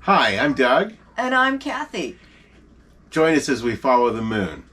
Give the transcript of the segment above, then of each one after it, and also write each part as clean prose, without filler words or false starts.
Hi, I'm Doug. And I'm Cathy. Join us as we follow the moon.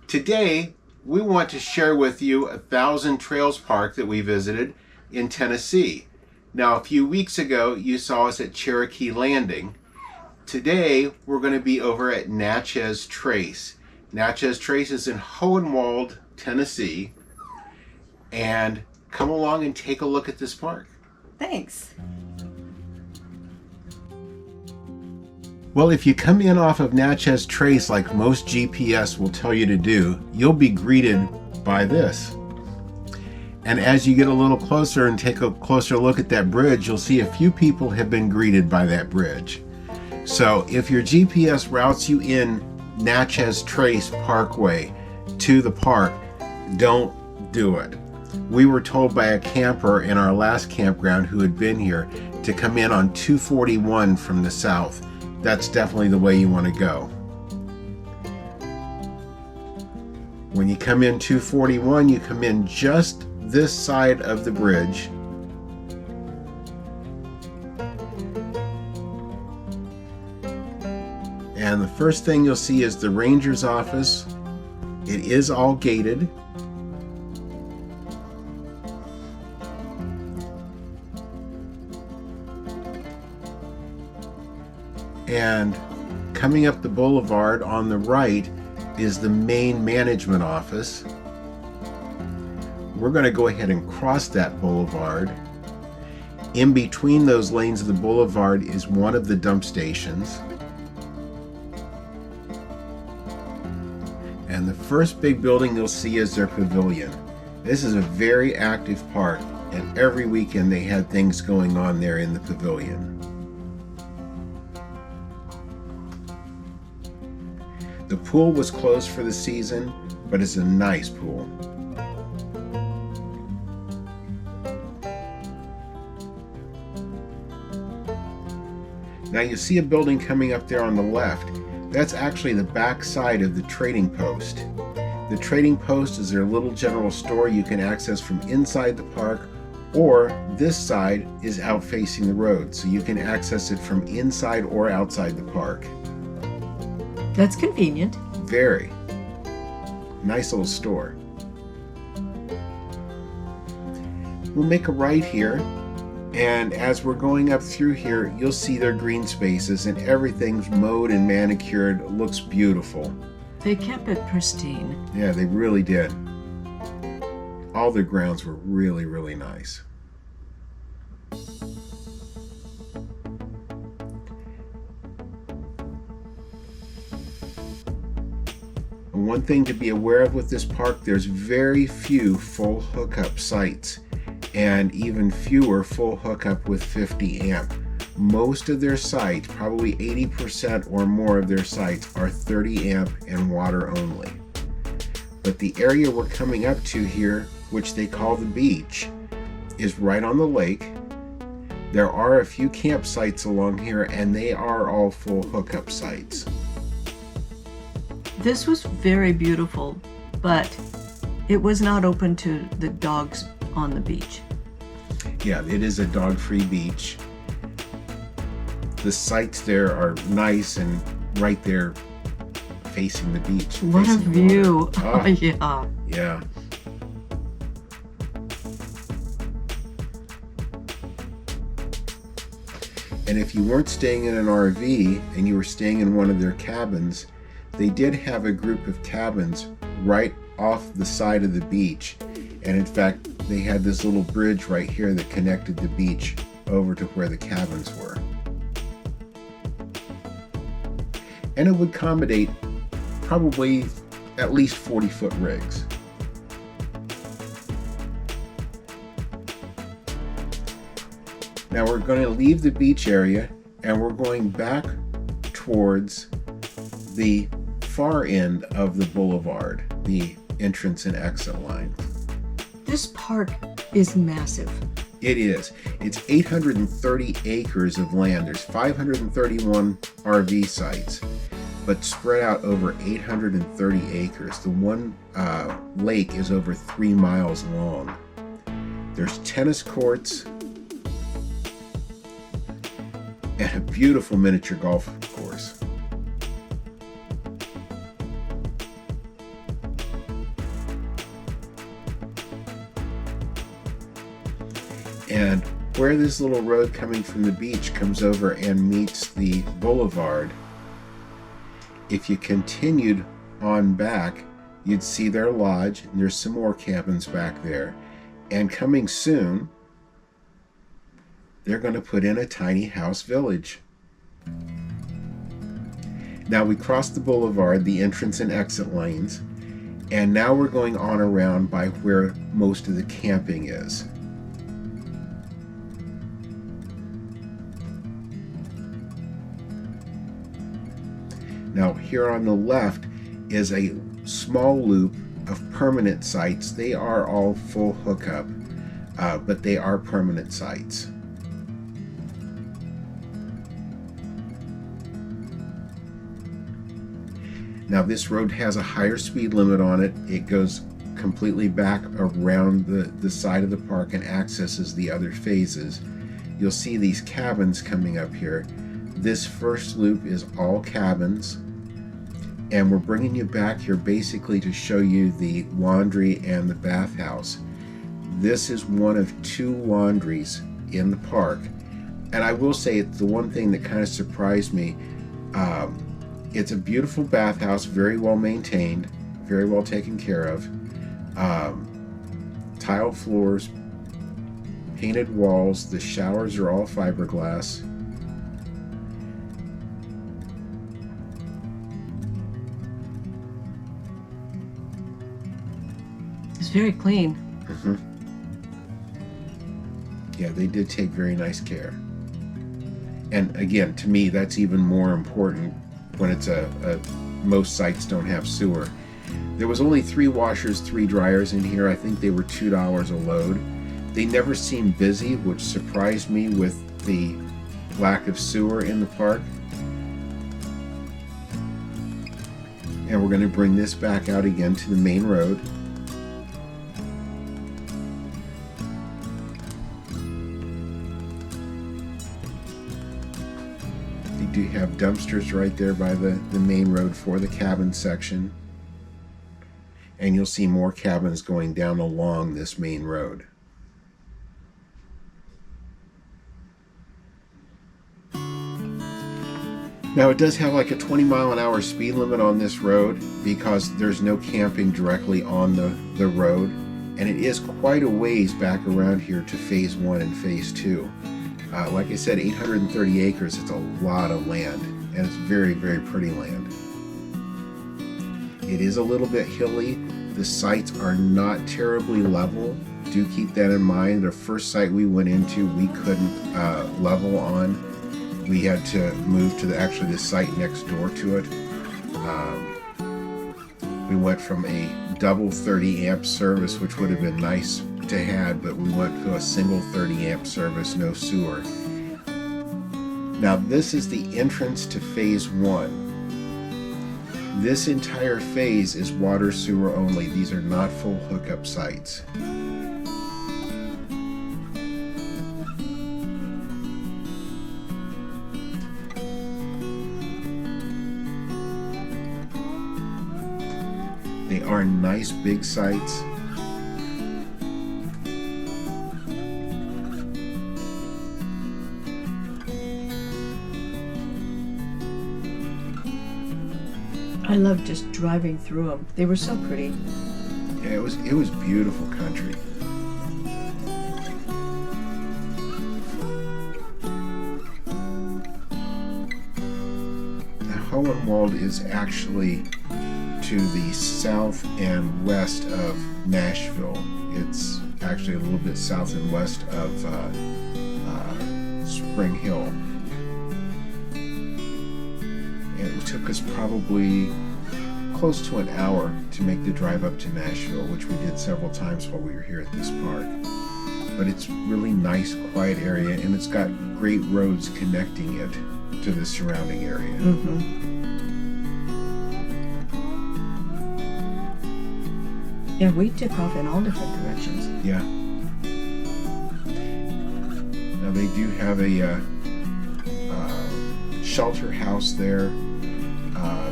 Today, we want to share with you a Thousand Trails Park that we visited in Tennessee. Now, a few weeks ago, you saw us at Cherokee Landing. Today, we're going to be over at Natchez Trace. Natchez Trace is in Hohenwald, Tennessee. And come along and take a look at this park. Thanks. Well, if you come in off of Natchez Trace like most GPS will tell you to do, you'll be greeted by this. And as you get a little closer and take a closer look at that bridge, you'll see a few people have been greeted by that bridge. So if your GPS routes you in Natchez Trace Parkway to the park, don't do it. We were told by a camper in our last campground who had been here to come in on 241 from the south. That's definitely the way you want to go. When you come in 241, you come in just this side of the bridge. And the first thing you'll see is the ranger's office. It is all gated. And coming up the boulevard on the right is the main management office. We're going to go ahead and cross that boulevard. In between those lanes of the boulevard is one of the dump stations. And the first big building you'll see is their pavilion. This is a very active park, and every weekend they had things going on there in the pavilion. The pool was closed for the season, but it's a nice pool. Now you see a building coming up there on the left. That's actually the back side of the trading post. The trading post is their little general store you can access from inside the park, or this side is out facing the road, so you can access it from inside or outside the park. That's convenient. Very. Nice little store. We'll make a right here, and as we're going up through here, you'll see their green spaces, and everything's mowed and manicured. It looks beautiful. They kept it pristine. Yeah, they really did. All their grounds were really, really nice. One thing to be aware of with this park, there's very few full hookup sites and even fewer full hookup with 50 amp. Most of their sites, probably 80% or more of their sites, are 30 amp and water only. But the area we're coming up to here, which they call the beach, is right on the lake. There are a few campsites along here, and they are all full hookup sites. This was very beautiful, but it was not open to the dogs on the beach. Yeah, it is a dog-free beach. The sites there are nice and right there facing the beach. What a view. Oh, yeah. Yeah. And if you weren't staying in an RV and you were staying in one of their cabins, they did have a group of cabins right off the side of the beach. And in fact, they had this little bridge right here that connected the beach over to where the cabins were. And it would accommodate probably at least 40-foot rigs. Now we're going to leave the beach area and we're going back towards the far end of the boulevard, the entrance and exit lines. This park is massive. It is. It's 830 acres of land. There's 531 RV sites, but spread out over 830 acres. The one lake is over 3 miles long. There's tennis courts, and a beautiful miniature golf course. And where this little road coming from the beach comes over and meets the boulevard, if you continued on back, you'd see their lodge, and there's some more cabins back there. And coming soon, they're going to put in a tiny house village. Now we crossed the boulevard, the entrance and exit lanes, and now we're going on around by where most of the camping is. Now here on the left is a small loop of permanent sites. They are all full hookup, but they are permanent sites. Now this road has a higher speed limit on it. It goes completely back around the side of the park and accesses the other phases. You'll see these cabins coming up here. This first loop is all cabins, and we're bringing you back here basically to show you the laundry and the bathhouse. This is one of 2 laundries in the park, and I will say it's the one thing that kind of surprised me. It's a beautiful bathhouse, very well maintained, very well taken care of. Tile floors, painted walls, the showers are all fiberglass. It's very clean. Mm-hmm. Yeah, they did take very nice care. And again, to me, that's even more important when it's most sites don't have sewer. There was only 3 washers, 3 dryers in here. I think they were $2 a load. They never seemed busy, which surprised me with the lack of sewer in the park. And we're going to bring this back out again to the main road. Do have dumpsters right there by the main road for the cabin section, and you'll see more cabins going down along this main road. Now it does have like a 20-mile-an-hour speed limit on this road because there's no camping directly on the road, and it is quite a ways back around here to phase 1 and phase 2. Like I said, 830 acres, it's a lot of land, and it's very, very pretty land. It is a little bit hilly. The sites are not terribly level. Do keep that in mind. The first site we went into, we couldn't level on. We had to move to the site next door to it. We went from a double 30 amp service, which would have been nice to have, but we went to a single 30 amp service, no sewer. Now this is the entrance to phase 1. This entire phase is water sewer only. These are not full hookup sites. They are nice big sites. I love just driving through them. They were so pretty. Yeah, it was beautiful country. The Hohenwald is actually to the south and west of Nashville. It's actually a little bit south and west of Spring Hill. It took us probably close to an hour to make the drive up to Nashville, which we did several times while we were here at this park. But it's really nice, quiet area, and it's got great roads connecting it to the surrounding area. Mm-hmm. Yeah, we took off in all different directions. Yeah. Now they do have a shelter house there.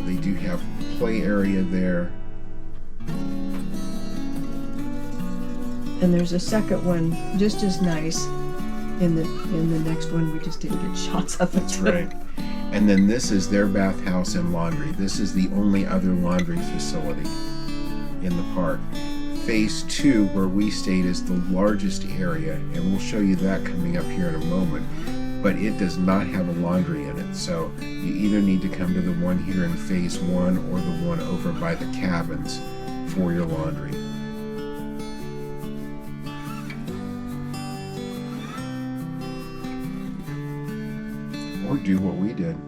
They do have play area there. And there's a second one just as nice in the next one. We just didn't get shots of it. That's right. And then this is their bathhouse and laundry. This is the only other laundry facility in the park. Phase 2, where we stayed, is the largest area, and we'll show you that coming up here in a moment. But it does not have a laundry in it, so you either need to come to the one here in Phase 1 or the one over by the cabins for your laundry. Or do what we did.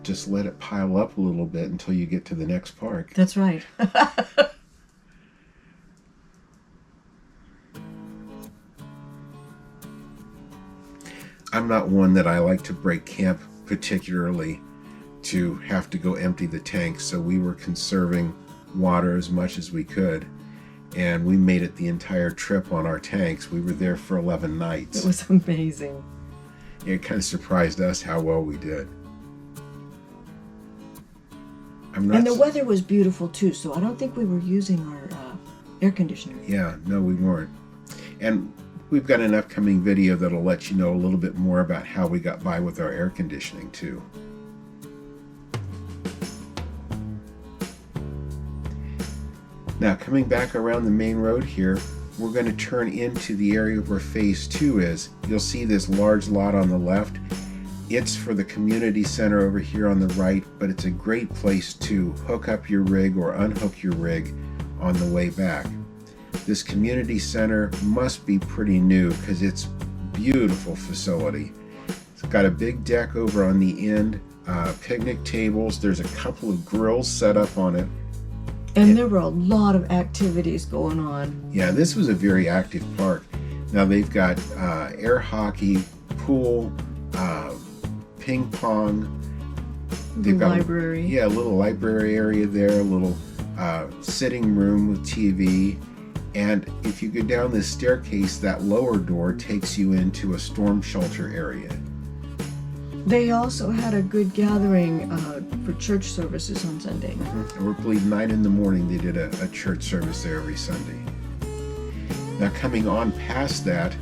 Just let it pile up a little bit until you get to the next park. That's right. I'm not one that I like to break camp particularly to have to go empty the tanks, so we were conserving water as much as we could, and we made it the entire trip on our tanks. We were there for 11 nights. It was amazing. It kind of surprised us how well we did. And the weather was beautiful too, so I don't think we were using our air conditioner. Yeah, no, we weren't. And we've got an upcoming video that'll let you know a little bit more about how we got by with our air conditioning too. Now, coming back around the main road here, we're going to turn into the area where Phase 2 is. You'll see this large lot on the left. It's for the community center over here on the right, but it's a great place to hook up your rig or unhook your rig on the way back. This community center must be pretty new because it's a beautiful facility. It's got a big deck over on the end, picnic tables. There's a couple of grills set up on it. And there were a lot of activities going on. Yeah, this was a very active park. Now they've got air hockey, pool, ping pong. They've got library. Yeah, a little library area there, a little sitting room with TV. And if you go down this staircase, that lower door takes you into a storm shelter area. They also had a good gathering for church services on Sunday. Mm-hmm. I believe 9 in the morning they did a church service there every Sunday. Now coming on past that,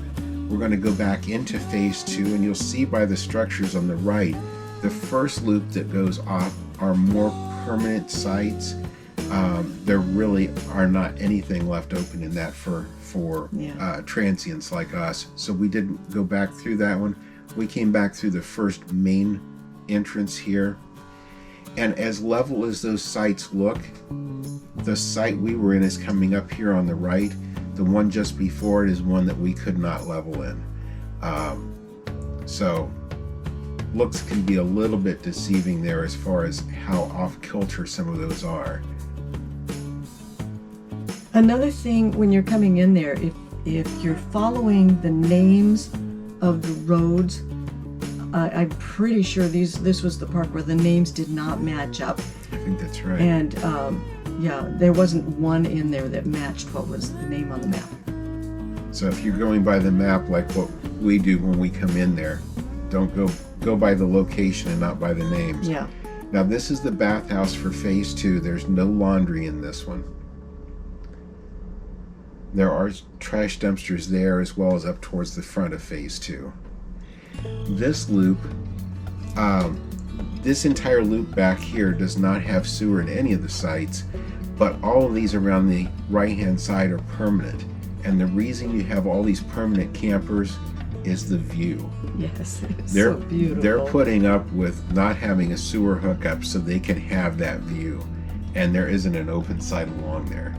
we're going to go back into Phase 2, and you'll see by the structures on the right, the first loop that goes off are more permanent sites. There really are not anything left open in that for transients like us. So we didn't go back through that one. We came back through the first main entrance here. And as level as those sites look, the site we were in is coming up here on the right. The one just before it is one that we could not level in. So looks can be a little bit deceiving there as far as how off kilter some of those are. Another thing when you're coming in there, if you're following the names of the roads, I'm pretty sure this was the park where the names did not match up. I think that's right. And yeah, there wasn't one in there that matched what was the name on the map. So if you're going by the map like what we do when we come in there, don't go by the location and not by the names. Yeah. Now this is the bathhouse for Phase 2. There's no laundry in this one. There are trash dumpsters there as well as up towards the front of Phase 2. This loop, this entire loop back here does not have sewer in any of the sites, but all of these around the right-hand side are permanent. And the reason you have all these permanent campers is the view. Yes, it's so beautiful. They're putting up with not having a sewer hookup so they can have that view. And there isn't an open site along there.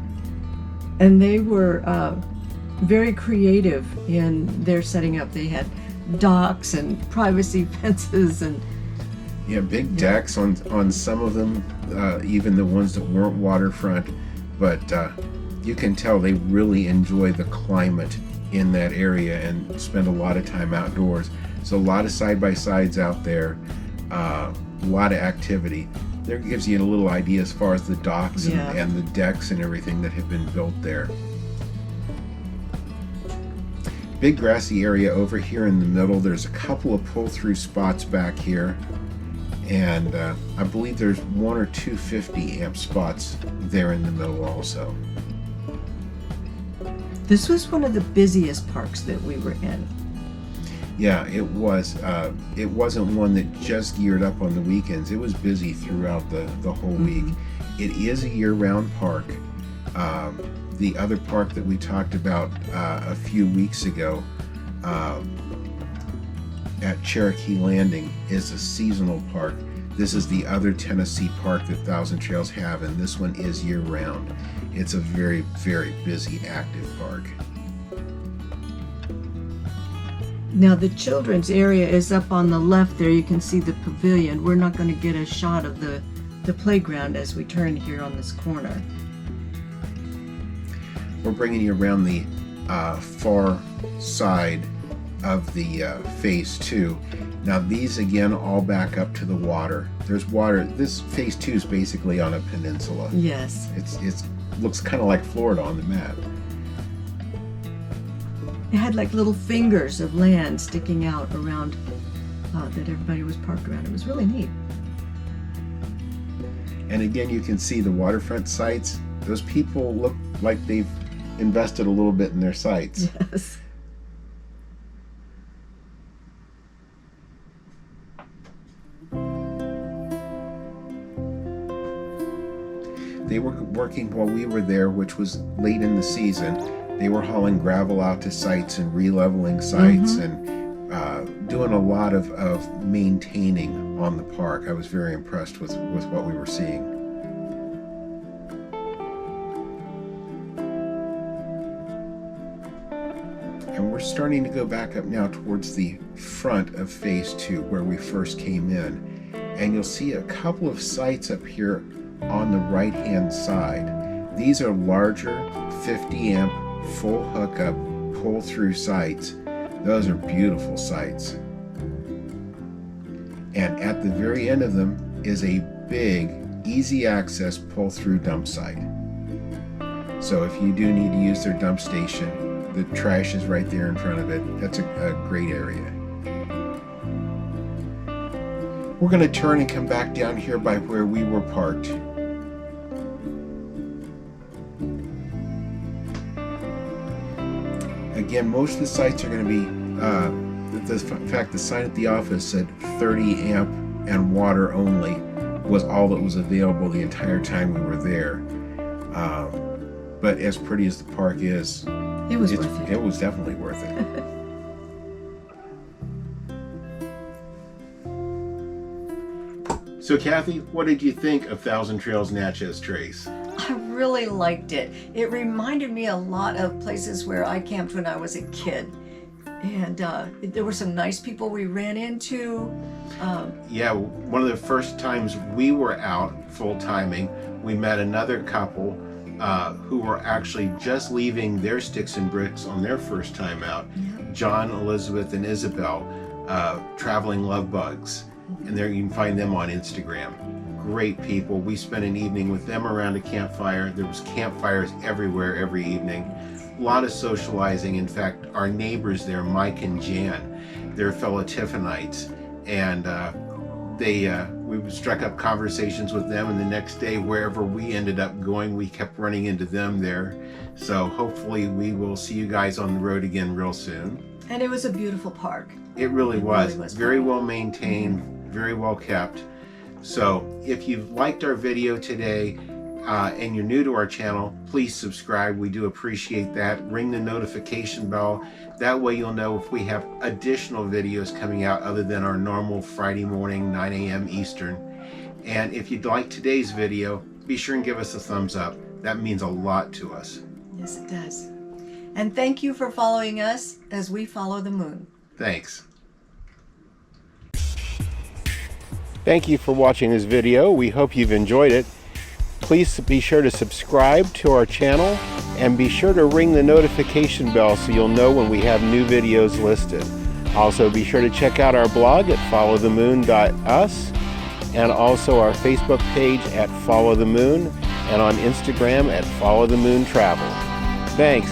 And they were very creative in their setting up. They had docks and privacy fences and big decks on some of them, even the ones that weren't waterfront. But you can tell they really enjoy the climate in that area and spend a lot of time outdoors. So a lot of side-by-sides out there, a lot of activity. There gives you a little idea as far as the docks and the decks and everything that have been built there. Big grassy area over here in the middle. There's a couple of pull-through spots back here. And I believe there's 1 or 2 50 amp spots there in the middle also. This was one of the busiest parks that we were in. Yeah, it was. It wasn't one that just geared up on the weekends. It was busy throughout the whole week. It is a year-round park. The other park that we talked about a few weeks ago at Cherokee Landing is a seasonal park. This is the other Tennessee park that Thousand Trails have, and this one is year-round. It's a very, very busy, active park. Now the children's area is up on the left there. You can see the pavilion. We're not going to get a shot of the playground as we turn here on this corner. We're bringing you around the far side of the phase 2. Now these again all back up to the water. There's water. This phase 2 is basically on a peninsula. Yes. It's looks kind of like Florida on the map. It had like little fingers of land sticking out around that everybody was parked around. It was really neat. And again, you can see the waterfront sites. Those people look like they've invested a little bit in their sites. Yes. They were working while we were there, which was late in the season. They were hauling gravel out to sites and re-leveling sites and doing a lot of maintaining on the park. I was very impressed with what we were seeing. And we're starting to go back up now towards the front of phase 2 where we first came in. And you'll see a couple of sites up here on the right hand side. These are larger 50 amp full hookup pull through sites. Those are beautiful sites. And at the very end of them is a big easy access pull through dump site. So if you do need to use their dump station, the trash is right there in front of it. That's a great area. We're going to turn and come back down here by where we were parked. Again, most of the sites are going to be, in fact, the sign at the office said 30 amp and water only was all that was available the entire time we were there. But as pretty as the park is, it was worth it. It was definitely worth it. So Kathy, what did you think of Thousand Trails Natchez Trace? I really liked it. It reminded me a lot of places where I camped when I was a kid. And there were some nice people we ran into. Yeah, one of the first times we were out full timing, we met another couple who were actually just leaving their sticks and bricks on their first time out. Yeah. John, Elizabeth, and Isabel, Traveling Love Bugs. And there you can find them on Instagram. Great people. We spent an evening with them around a campfire. There was campfires everywhere every evening. A lot of socializing. In fact, our neighbors there, Mike and Jan, they're fellow Tiffanites, and we struck up conversations with them, and the next day, wherever we ended up going, we kept running into them there. So hopefully we will see you guys on the road again real soon. And it was a beautiful park. It really was. Very well maintained, very well kept. So if you've liked our video today and you're new to our channel, please subscribe. We do appreciate that. Ring the notification bell. That way you'll know if we have additional videos coming out other than our normal Friday morning 9 a.m. Eastern. And if you'd like today's video, be sure and give us a thumbs up. That means a lot to us. Yes, it does. And thank you for following us as we follow the moon. Thanks. Thank you for watching this video. We hope you've enjoyed it. Please be sure to subscribe to our channel and be sure to ring the notification bell so you'll know when we have new videos listed. Also be sure to check out our blog at followthemoon.us and also our Facebook page at Follow the Moon and on Instagram at Follow the Moon Travel. Thanks.